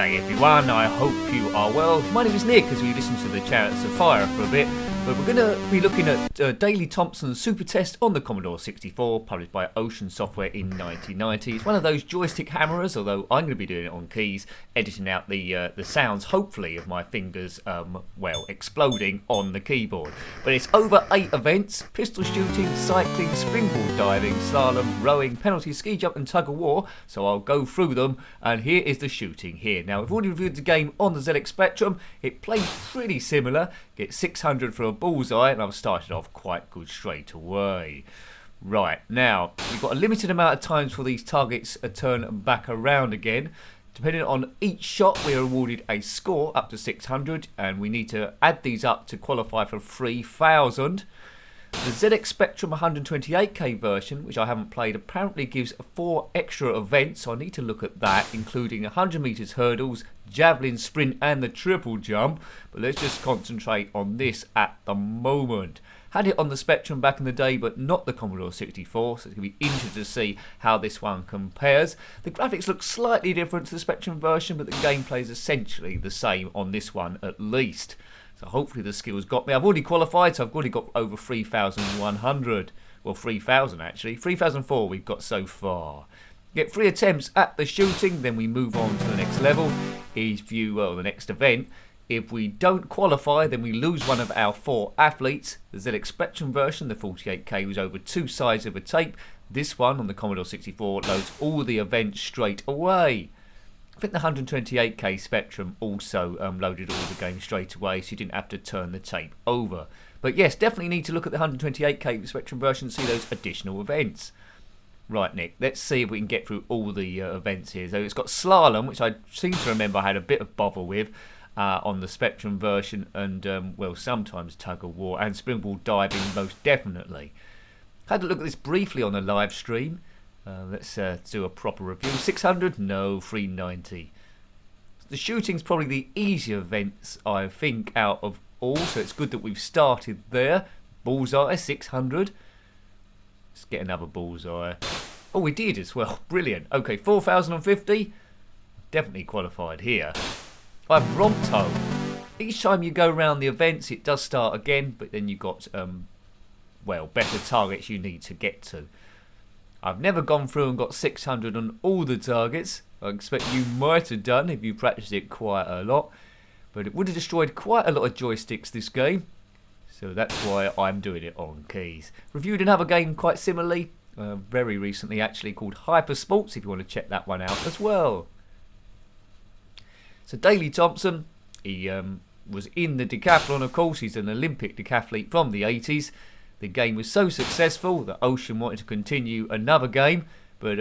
G'day everyone, I hope you are well. My name is Nick as we listen to the Chariots of Fire for a bit, but we're going to be looking at Daley Thompson's super test on the Commodore 64, published by Ocean Software in 1990. It's one of those joystick hammerers, although I'm going to be doing it on keys, editing out the sounds, hopefully, of my fingers, exploding on the keyboard. But it's over 8 events: pistol shooting, cycling, springboard diving, slalom, rowing, penalties, ski jump and tug of war, so I'll go through them, and here is the shooting here. Now, we've already reviewed the game on the ZX Spectrum. It played pretty similar, get 600 for a bullseye, and I've started off quite good straight away. Right, now, you've got a limited amount of times for these targets to turn back around again. Depending on each shot, we are awarded a score up to 600, and we need to add these up to qualify for 3,000. The ZX Spectrum 128K version, which I haven't played, apparently gives 4 extra events, so I need to look at that, including 100 metres hurdles, javelin, sprint and the triple jump. But let's just concentrate on this at the moment. Had it on the Spectrum back in the day, but not the Commodore 64, so it's going to be interesting to see how this one compares. The graphics look slightly different to the Spectrum version, but the gameplay is essentially the same on this one at least. So hopefully the skills got me. I've already qualified, so I've already got over 3,100. Well, 3,000 actually. 3,004 we've got so far. Get 3 attempts at the shooting, then we move on to the next level. The next event. If we don't qualify, then we lose one of our 4 athletes. The ZX Spectrum version, the 48K, was over 2 sides of a tape. This one on the Commodore 64 loads all the events straight away. I think the 128K Spectrum also loaded all the games straight away, so you didn't have to turn the tape over. But yes, definitely need to look at the 128K Spectrum version to see those additional events. Right, Nick, let's see if we can get through all the events here. So it's got Slalom, which I seem to remember I had a bit of bother with on the Spectrum version, and, sometimes tug of war, and springboard diving most definitely. Had a look at this briefly on the live stream. Let's do a proper review. 600? No, 390. The shooting's probably the easier events, I think, out of all, so it's good that we've started there. Bullseye, 600. Let's get another bullseye. Oh, we did as well. Brilliant. Okay, 4,050. Definitely qualified here. I've Rompto. Each time you go around the events, it does start again, but then you've got, better targets you need to get to. I've never gone through and got 600 on all the targets. I expect you might have done if you practiced it quite a lot. But it would have destroyed quite a lot of joysticks, this game. So that's why I'm doing it on keys. Reviewed another game quite similarly, very recently actually, called Hyper Sports, if you want to check that one out as well. So Daley Thompson, he was in the decathlon, of course. He's an Olympic decathlete from the 80s. The game was so successful that Ocean wanted to continue another game, but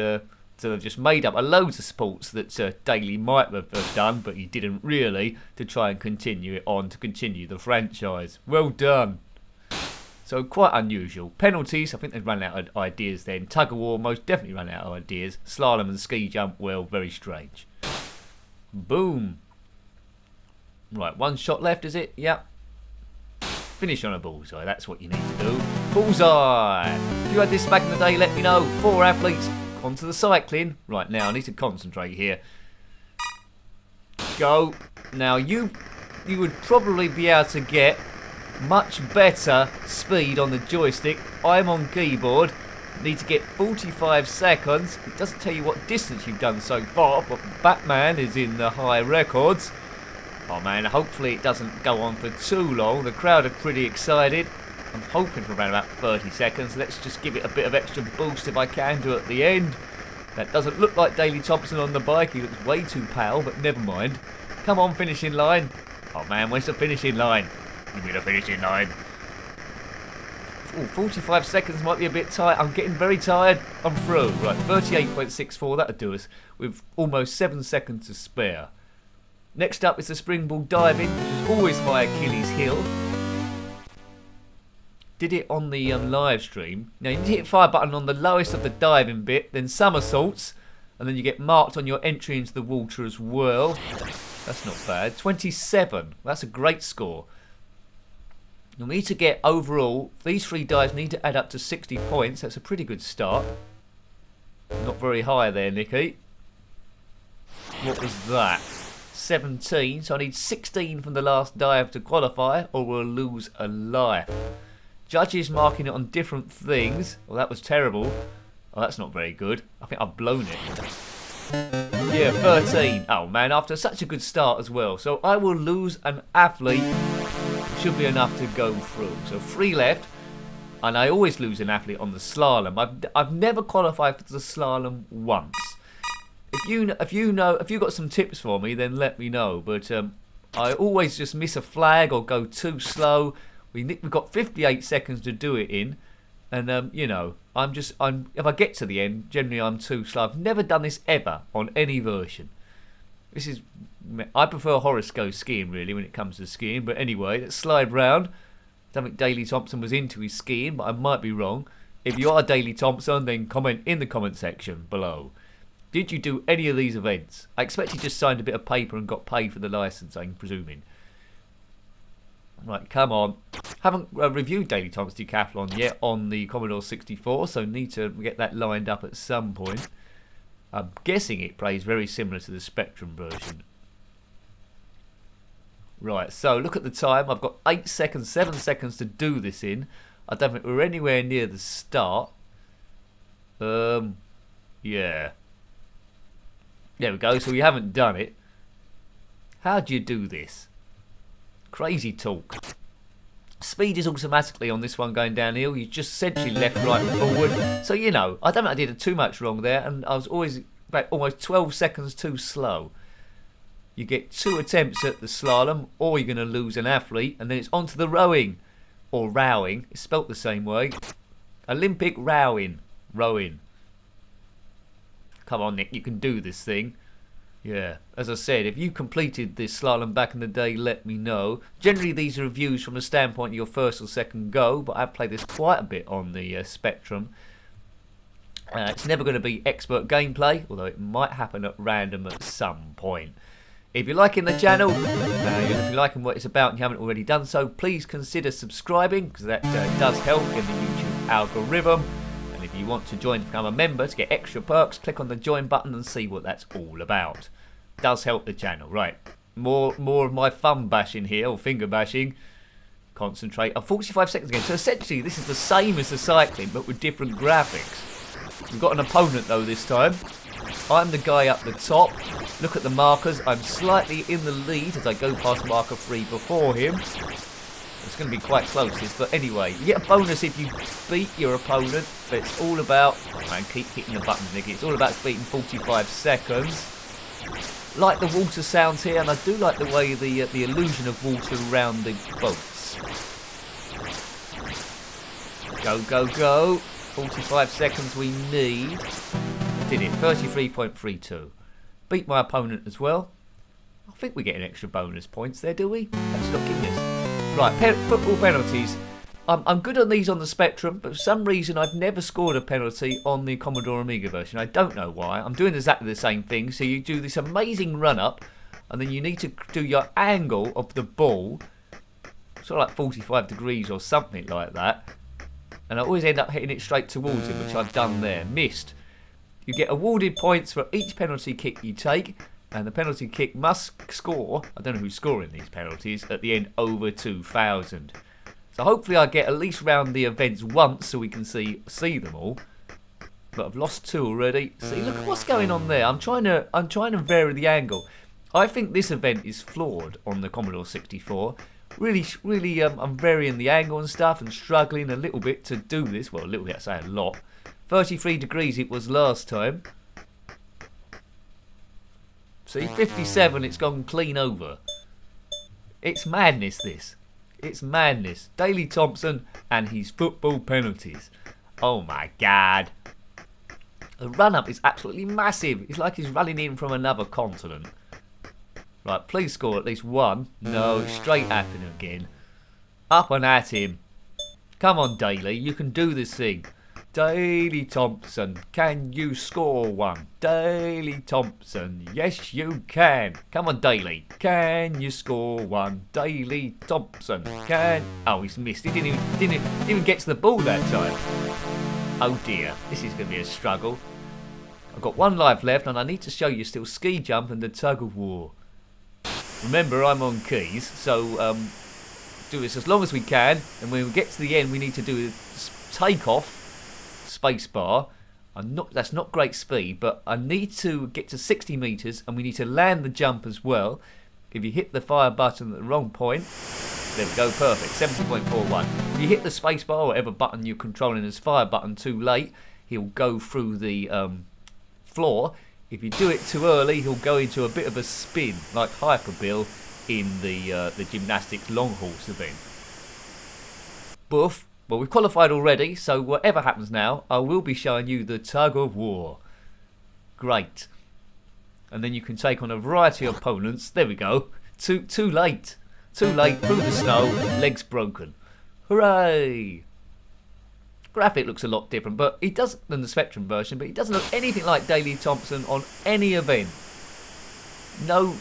so they've just made up a loads of sports that Daley might have done, but he didn't really, to try and continue it on, to continue the franchise. Well done. So quite unusual. Penalties, I think they've run out of ideas then. Tug of war, most definitely run out of ideas. Slalom and ski jump, well, very strange. Boom. Right, 1 shot left, is it? Yep. Finish on a bullseye, that's what you need to do. Bullseye! If you had this back in the day, let me know. 4 athletes, onto the cycling. Right, now I need to concentrate here. Go. Now you would probably be able to get much better speed on the joystick. I'm on keyboard. Need to get 45 seconds. It doesn't tell you what distance you've done so far, but Batman is in the high records. Oh man, hopefully it doesn't go on for too long. The crowd are pretty excited. I'm hoping for around about 30 seconds. Let's just give it a bit of extra boost if I can do at the end. That doesn't look like Daley Thompson on the bike. He looks way too pale, but never mind. Come on, finishing line. Oh man, where's the finishing line? Give me the finishing line. Ooh, 45 seconds might be a bit tight. I'm getting very tired. I'm through. Right, 38.64. That'll do us with almost 7 seconds to spare. Next up is the springboard diving, which is always my Achilles heel. Did it on the live stream. Now you hit fire button on the lowest of the diving bit, then somersaults, and then you get marked on your entry into the water as well. That's not bad. 27. That's a great score. You'll need to get overall, these 3 dives need to add up to 60 points. That's a pretty good start. Not very high there, Nicky. What was that? 17, so I need 16 from the last dive to qualify, or we'll lose a life. Judges marking it on different things. Well, that was terrible. Oh, that's not very good. I think I've blown it. Yeah, 13. Oh man, after such a good start as well. So I will lose an athlete. Should be enough to go through. So 3 left. And I always lose an athlete on the slalom. I've never qualified for the slalom once. If you've got some tips for me, then let me know. But I always just miss a flag or go too slow. We've got 58 seconds to do it in, and you know, if I get to the end, generally I'm too slow. I've never done this ever on any version. I prefer horoscope skiing really when it comes to skiing. But anyway, let's slide round. I don't think Daley Thompson was into his skiing, but I might be wrong. If you are Daley Thompson, then comment in the comment section below. Did you do any of these events? I expect he just signed a bit of paper and got paid for the licence, I'm presuming. Right, come on. Haven't reviewed Daley Thompson's Decathlon yet on the Commodore 64, so need to get that lined up at some point. I'm guessing it plays very similar to the Spectrum version. Right, so look at the time. I've got 8 seconds, 7 seconds to do this in. I don't think we're anywhere near the start. Yeah. There we go, so we haven't done it. How do you do this? Crazy talk. Speed is automatically on this one going downhill. You just essentially left, right and forward. So, you know, I don't think I did too much wrong there. And I was always about almost 12 seconds too slow. You get 2 attempts at the slalom, or you're going to lose an athlete. And then it's on to the rowing. Or rowing. It's spelt the same way. Olympic rowing. Rowing. Come on, Nick. You can do this thing. Yeah, as I said, if you completed this slalom back in the day, let me know. Generally, these are reviews from the standpoint of your first or second go, but I've played this quite a bit on the Spectrum. It's never going to be expert gameplay, although it might happen at random at some point. If you're liking the channel, if you're liking what it's about and you haven't already done so, please consider subscribing, because that does help in the YouTube algorithm. And if you want to join to become a member to get extra perks, click on the join button and see what that's all about. Does help the channel. Right, more of my thumb bashing here, or finger bashing. Concentrate. 45 seconds again. So essentially this is the same as the cycling, but with different graphics. We've got an opponent though this time. I'm the guy up the top. Look at the markers. I'm slightly in the lead as I go past marker 3 before him. It's going to be quite close this, but anyway, you get a bonus if you beat your opponent. But it's all about, man, keep hitting the button, Nicky. It's all about beating 45 seconds. Like the water sounds here, and I do like the way the illusion of water around the boats. Go, go, go. 45 seconds we need. Did it. 33.32. Beat my opponent as well. I think we get an extra bonus points there, do we? Let's look in this. Right, football penalties. I'm good on these on the Spectrum, but for some reason I've never scored a penalty on the Commodore Amiga version. I don't know why. I'm doing exactly the same thing. So you do this amazing run-up, and then you need to do your angle of the ball, sort of like 45 degrees or something like that. And I always end up hitting it straight towards him, which I've done there. Missed. You get awarded points for each penalty kick you take, and the penalty kick must score, I don't know who's scoring these penalties, at the end over 2,000. So hopefully I get at least round the events once so we can see them all. But I've lost 2 already. See, look at what's going on there. I'm trying to vary the angle. I think this event is flawed on the Commodore 64. Really, I'm varying the angle and stuff and struggling a little bit to do this. Well, a little bit, I say a lot. 33 degrees it was last time. See, 57, it's gone clean over. It's madness, this. It's madness. Daley Thompson and his football penalties. Oh my God. The run-up is absolutely massive. It's like he's running in from another continent. Right, please score at least 1. No, straight at him again. Up and at him. Come on, Daley, you can do this thing. Daley Thompson, can you score 1? Daley Thompson, yes you can. Come on, Daley, can you score 1? Daley Thompson, can... Oh, he's missed. He didn't even get to the ball that time. Oh dear, this is going to be a struggle. I've got 1 life left, and I need to show you still ski jump and the tug of war. Remember, I'm on keys, so do this as long as we can, and when we get to the end, we need to do a takeoff, space bar. That's not great speed, but I need to get to 60 meters, and we need to land the jump as well. If you hit the fire button at the wrong point, there we go, perfect, 70.41. If you hit the space bar, or whatever button you're controlling as fire button, too late, he'll go through the floor. If you do it too early, he'll go into a bit of a spin, like Hyperbill in the gymnastics long horse event. Boof. Well, we've qualified already, so whatever happens now, I will be showing you the tug of war. Great. And then you can take on a variety of opponents. There we go. Too late. Too late, through the snow, legs broken. Hooray! Graphic looks a lot different, but he does than the Spectrum version, but he doesn't look anything like Daley Thompson on any event. Not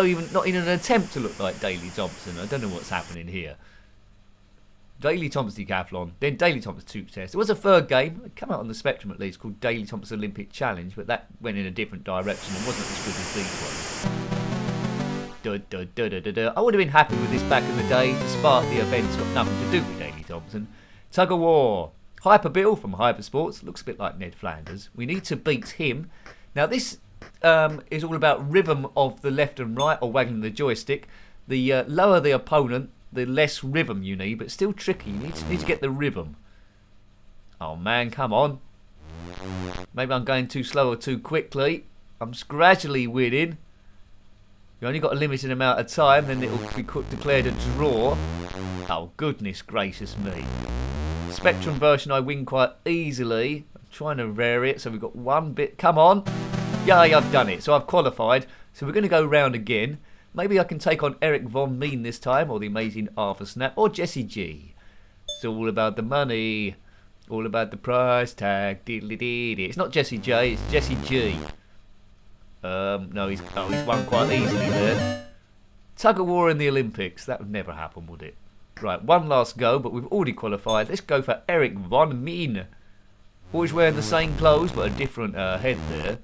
even an attempt to look like Daley Thompson. I don't know what's happening here. Daley Thompson Decathlon, then Daley Thompson Super Test. There was a third game, it came out on the Spectrum at least, called Daley Thompson Olympic Challenge, but that went in a different direction and wasn't as good as these ones. I would have been happy with this back in the day, despite the event's got nothing to do with Daley Thompson. Tug of War. Hyperbill from Hypersports, looks a bit like Ned Flanders. We need to beat him. Now this is all about rhythm of the left and right, or wagging the joystick. The lower the opponent, the less rhythm you need, but still tricky. You need to get the rhythm. Oh man, come on. Maybe I'm going too slow or too quickly. I'm gradually winning. You only got a limited amount of time, then it'll be declared a draw. Oh goodness gracious me. Spectrum version I win quite easily. I'm trying to vary it, so we've got one bit. Come on. Yay, I've done it. So I've qualified. So we're going to go round again. Maybe I can take on Eric Von Mean this time, or the amazing Arthur Snap, or Jesse G. It's all about the money, all about the price tag. Diddly-dee-dee. It's not Jesse J, it's Jesse G. No, he's won quite easily there. Tug of War in the Olympics. That would never happen, would it? Right, one last go, but we've already qualified. Let's go for Eric Von Mean. Always wearing the same clothes, but a different head there.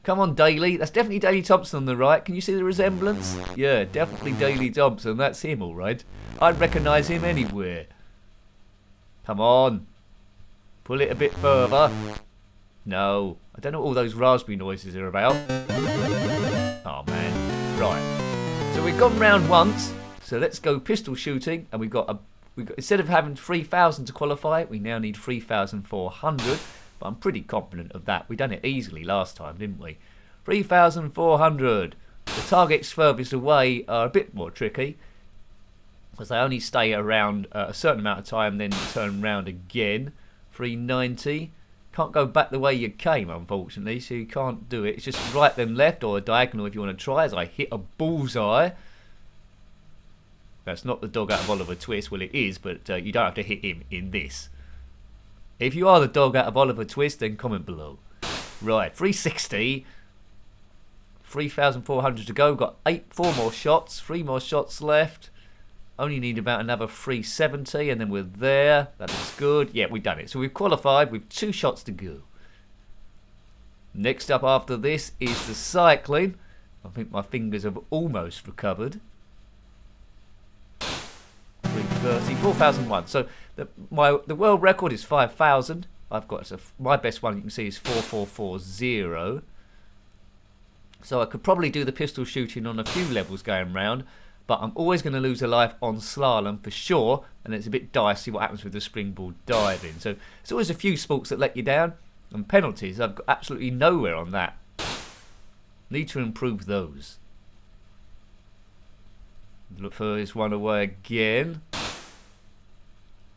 Come on, Daley. That's definitely Daley Thompson on the right. Can you see the resemblance? Yeah, definitely Daley Thompson. That's him, all right. I'd recognise him anywhere. Come on. Pull it a bit further. No. I don't know what all those raspberry noises are about. Oh, man. Right. So we've gone round once. So let's go pistol shooting. And we've got instead of having 3,000 to qualify, we now need 3,400. But I'm pretty confident of that. We done it easily last time, didn't we? 3,400. The targets furthest away are a bit more tricky, because they only stay around a certain amount of time, then turn round again. 390. Can't go back the way you came, unfortunately, so you can't do it. It's just right then left, or a diagonal if you want to try, as I hit a bullseye. That's not the dog out of Oliver Twist. Well, it is, but you don't have to hit him in this. If you are the dog out of Oliver Twist, then comment below. Right, 360. 3,400 to go. Got 4 more shots. 3 more shots left. Only need about another 370, and then we're there. That looks good. Yeah, we've done it. So we've qualified with 2 shots to go. Next up after this is the cycling. I think my fingers have almost recovered. 330, 4,001. So the world record is 5,000. I've got my best one you can see is 4,440. So I could probably do the pistol shooting on a few levels going round, but I'm always going to lose a life on slalom for sure, and it's a bit dicey what happens with the springboard diving. So there's always a few sports that let you down, and penalties, I've got absolutely nowhere on that. Need to improve those. Look for this one away again.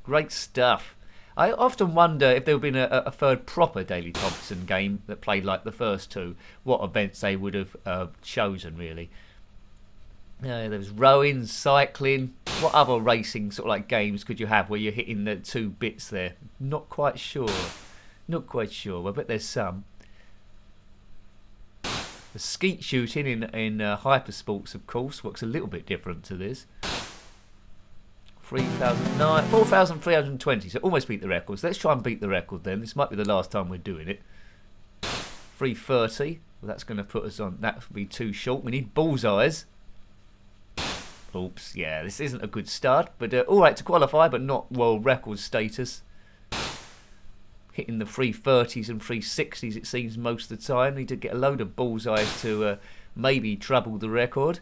Great stuff. I often wonder if there had been a third proper Daley Thompson game that played like the first two, what events they would have chosen, really. There was rowing, cycling. What other racing sort of like games could you have where you're hitting the 2 bits there? Not quite sure. Not quite sure. I bet there's some. The skeet shooting in Hypersports, of course, works a little bit different to this. 4,320, so almost beat the record. So let's try and beat the record then. This might be the last time we're doing it. 330. Well, that's going to put us on. That would be too short. We need bullseyes. Oops, yeah, this isn't a good start, but alright to qualify, but not world record status. Hitting the 330s and 360s, it seems, most of the time. Need to get a load of bullseyes to maybe treble the record.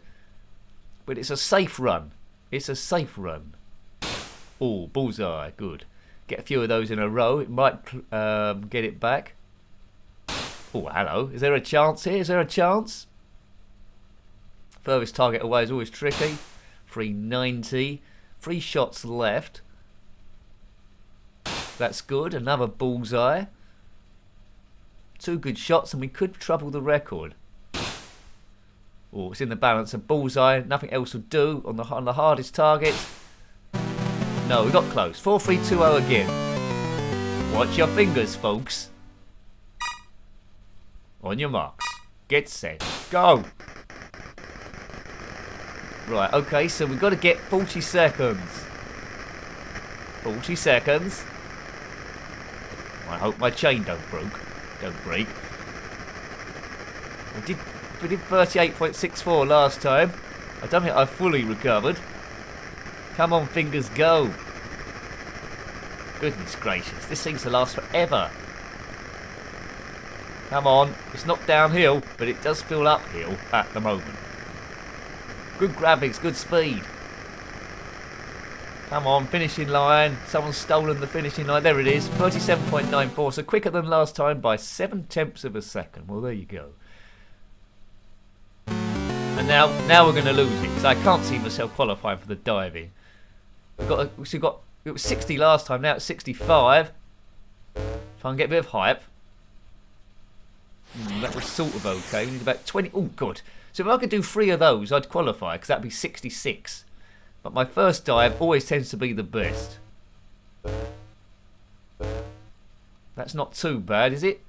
But it's a safe run. It's a safe run. Oh, bullseye, good. Get a few of those in a row, it might get it back. Oh, hello. Is there a chance here? Is there a chance? Furthest target away is always tricky. 390. 3 shots left. That's good. Another bullseye. 2 good shots and we could treble the record. Oh, it's in the balance. A bullseye. Nothing else will do on the hardest targets. No, we got close. 4320 again. Watch your fingers, folks. On your marks. Get set. Go. Right, okay, so we've got to get 40 seconds. 40 seconds. I hope my chain don't break. We did 38.64 last time. I don't think I fully recovered. Come on, fingers, go. Goodness gracious, this seems to last forever. Come on, it's not downhill, but it does feel uphill at the moment. Good graphics, good speed. Come on, finishing line. Someone's stolen the finishing line. There it is, 37.94, so quicker than last time by 7/10 of a second. Well, there you go. And now we're going to lose it, because I can't see myself qualifying for the diving. It was 60 last time, now it's 65. Try and get a bit of hype. That was sort of okay. We need about 20. Oh, good. So if I could do 3 of those, I'd qualify, because that'd be 66. But my first dive always tends to be the best. That's not too bad, is it?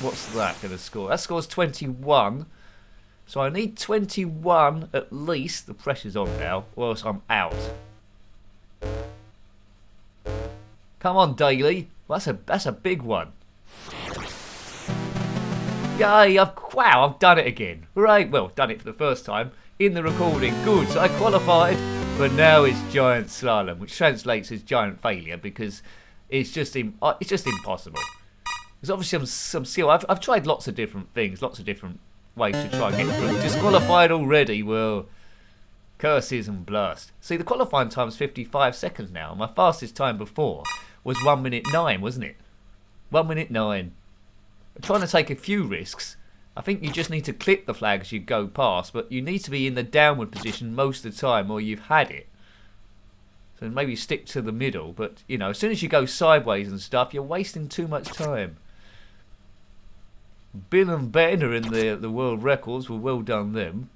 What's that going to score? That scores 21. So I need 21 at least. The pressure's on now, or else I'm out. Come on, Daley. Well, that's a big one. Yay, wow, I've done it again. Right, well, done it for the first time in the recording. Good, so I qualified, but now it's giant slalom, which translates as giant failure because it's just impossible. There's obviously some skill. I've tried lots of different things, lots of different ways to try and get through. Disqualified already, well, curses and blast. See, the qualifying time is 55 seconds now. My fastest time before was 1 minute 9, wasn't it? 1 minute 9. I'm trying to take a few risks. I think you just need to clip the flag as you go past, but you need to be in the downward position most of the time or you've had it. So maybe stick to the middle, but you know, as soon as you go sideways and stuff, you're wasting too much time. Bill and Ben are in the world records. Well done them.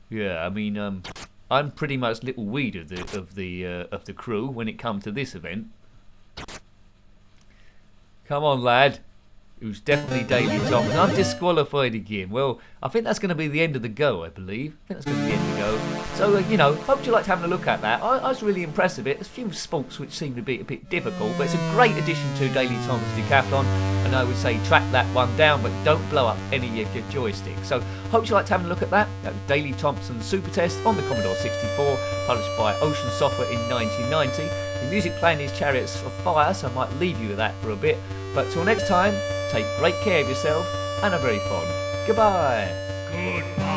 Yeah, I mean, I'm pretty much little weed of the crew when it comes to this event. Come on, lad. It was definitely Daley Thompson. I'm disqualified again. Well, I think that's going to be the end of the go, I believe. I think that's going to be the end of the go. So, you know, hope you liked having a look at that. I was really impressed with it. There's a few sports which seem to be a bit difficult, but it's a great addition to Daley Thompson's Decathlon. And I would say track that one down, but don't blow up any of your joysticks. So, hope you liked having a look at that. That was Daley Thompson's Super Test on the Commodore 64, published by Ocean Software in 1990. The music playing is Chariots of Fire, so I might leave you with that for a bit. But till next time, take great care of yourself and a very fond goodbye. Goodbye.